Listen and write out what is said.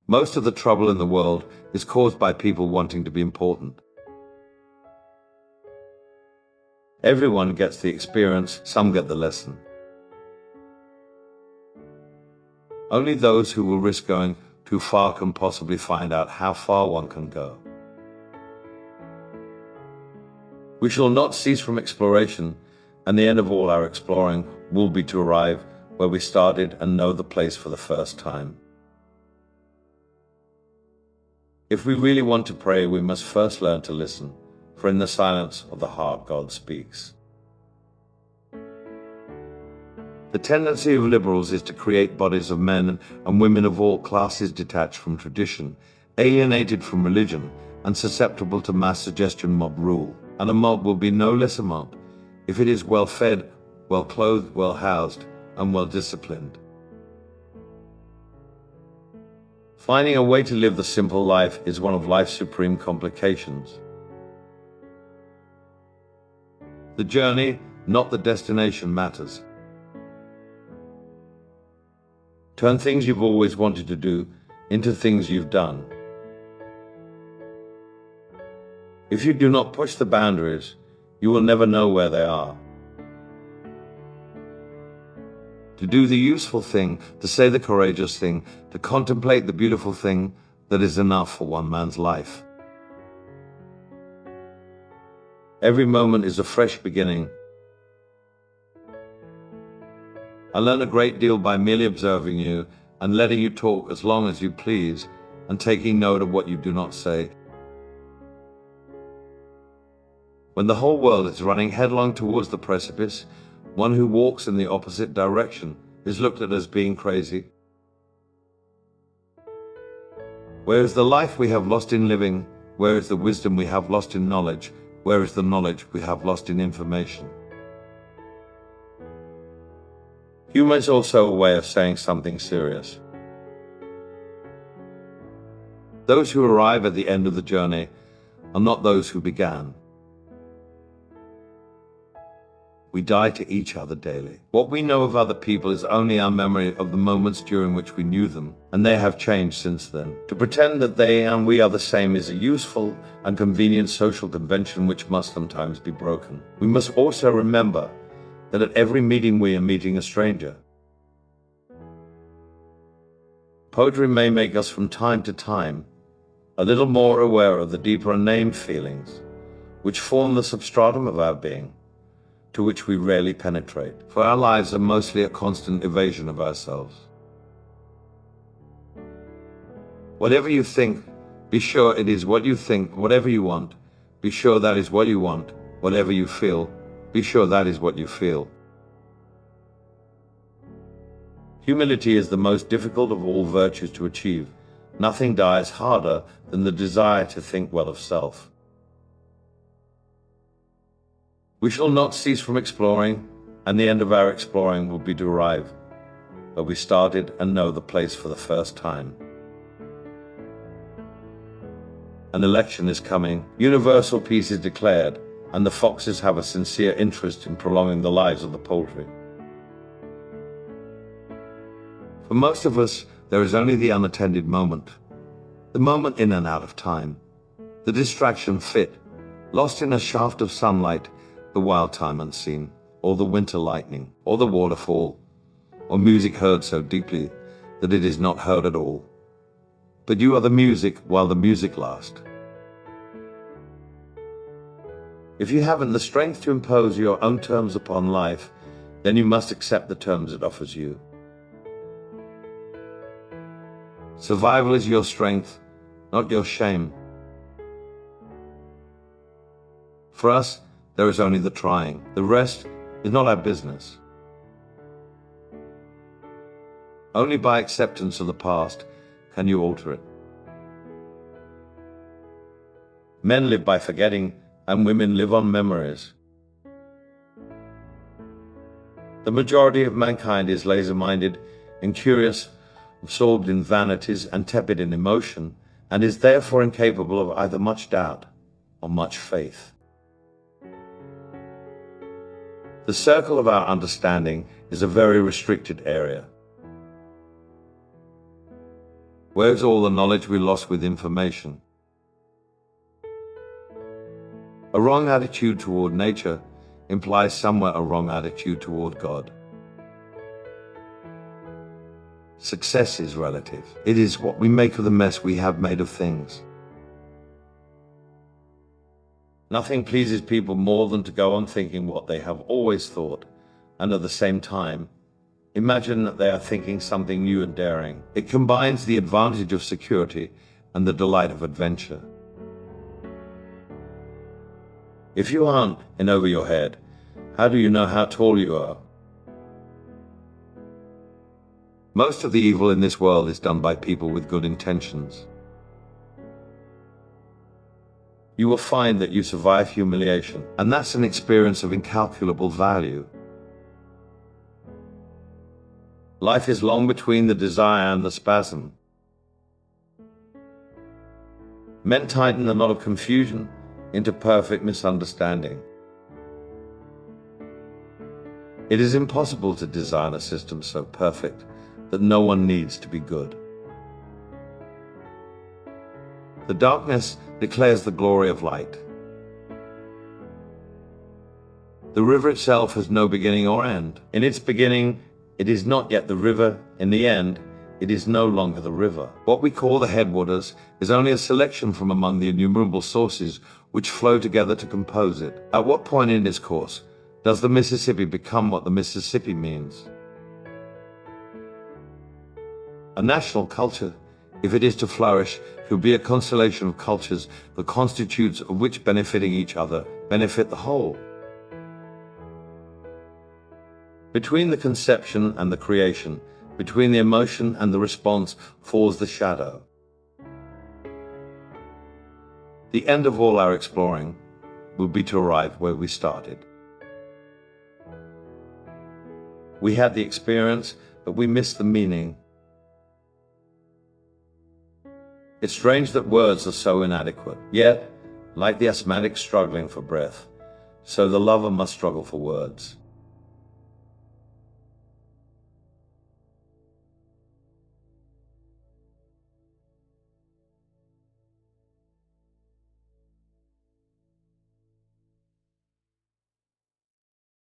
Most of the trouble in the world is caused by people wanting to be important. Everyone gets the experience, some get the lesson. Only those who will risk going too far can possibly find out how far one can go. We shall not cease from exploration, and the end of all our exploring will be to arrive where we started and know the place for the first time. If we really want to pray, we must first learn to listen, for in the silence of the heart God speaks. The tendency of liberals is to create bodies of men and women of all classes detached from tradition, alienated from religion, and susceptible to mass suggestion mob rule. And a mob will be no less a mob if it is well fed, well clothed, well housed, and well disciplined. Finding a way to live the simple life is one of life's supreme complications. The journey, not the destination, matters. Turn things you've always wanted to do into things you've done. If you do not push the boundaries, you will never know where they are. To do the useful thing, to say the courageous thing, to contemplate the beautiful thing, that is enough for one man's life. Every moment is a fresh beginning. I learn a great deal by merely observing you and letting you talk as long as you please and taking note of what you do not say. When the whole world is running headlong towards the precipice, one who walks in the opposite direction is looked at as being crazy. Where is the life we have lost in living? Where is the wisdom we have lost in knowledge? Where is the knowledge we have lost in information? Humor is also a way of saying something serious. Those who arrive at the end of the journey are not those who began. We die to each other daily. What we know of other people is only our memory of the moments during which we knew them, and they have changed since then. To pretend that they and we are the same is a useful and convenient social convention which must sometimes be broken. We must also remember that at every meeting we are meeting a stranger. Poetry may make us from time to time a little more aware of the deeper unnamed feelings which form the substratum of our being, to which we rarely penetrate, for our lives are mostly a constant evasion of ourselves. Whatever you think, be sure it is what you think. Whatever you want, be sure that is what you want. Whatever you feel, be sure that is what you feel. Humility is the most difficult of all virtues to achieve. Nothing dies harder than the desire to think well of self. We shall not cease from exploring, and the end of our exploring will be to arrive where we started and know the place for the first time. An election is coming, universal peace is declared, and the foxes have a sincere interest in prolonging the lives of the poultry. For most of us, there is only the unattended moment, the moment in and out of time, the distraction fit, lost in a shaft of sunlight, the wild time unseen, or the winter lightning, or the waterfall, or music heard so deeply that it is not heard at all. But you are the music while the music lasts. If you haven't the strength to impose your own terms upon life, then you must accept the terms it offers you. Survival is your strength, not your shame. For us, there is only the trying. The rest is not our business. Only by acceptance of the past can you alter it. Men live by forgetting, and women live on memories. The majority of mankind is laser-minded, incurious, absorbed in vanities, and tepid in emotion, and is therefore incapable of either much doubt or much faith. The circle of our understanding is a very restricted area. Where's all the knowledge we lost with information? A wrong attitude toward nature implies somewhere a wrong attitude toward God. Success is relative. It is what we make of the mess we have made of things. Nothing pleases people more than to go on thinking what they have always thought, and at the same time, imagine that they are thinking something new and daring. It combines the advantage of security and the delight of adventure. If you aren't in over your head, how do you know how tall you are? Most of the evil in this world is done by people with good intentions. You will find that you survive humiliation, and that's an experience of incalculable value. Life is long between the desire and the spasm. Men tighten the knot of confusion into perfect misunderstanding. It is impossible to design a system so perfect that no one needs to be good. The darkness declares the glory of light. The river itself has no beginning or end. In its beginning, it is not yet the river. In the end, it is no longer the river. What we call the headwaters is only a selection from among the innumerable sources which flow together to compose it. At what point in its course does the Mississippi become what the Mississippi means? A national culture, if it is to flourish, should be a constellation of cultures, the constitutes of which, benefiting each other, benefit the whole. Between the conception and the creation, between the emotion and the response, falls the shadow. The end of all our exploring will be to arrive where we started. We had the experience, but we missed the meaning. It's strange that words are so inadequate. Yet, like the asthmatic struggling for breath, so the lover must struggle for words.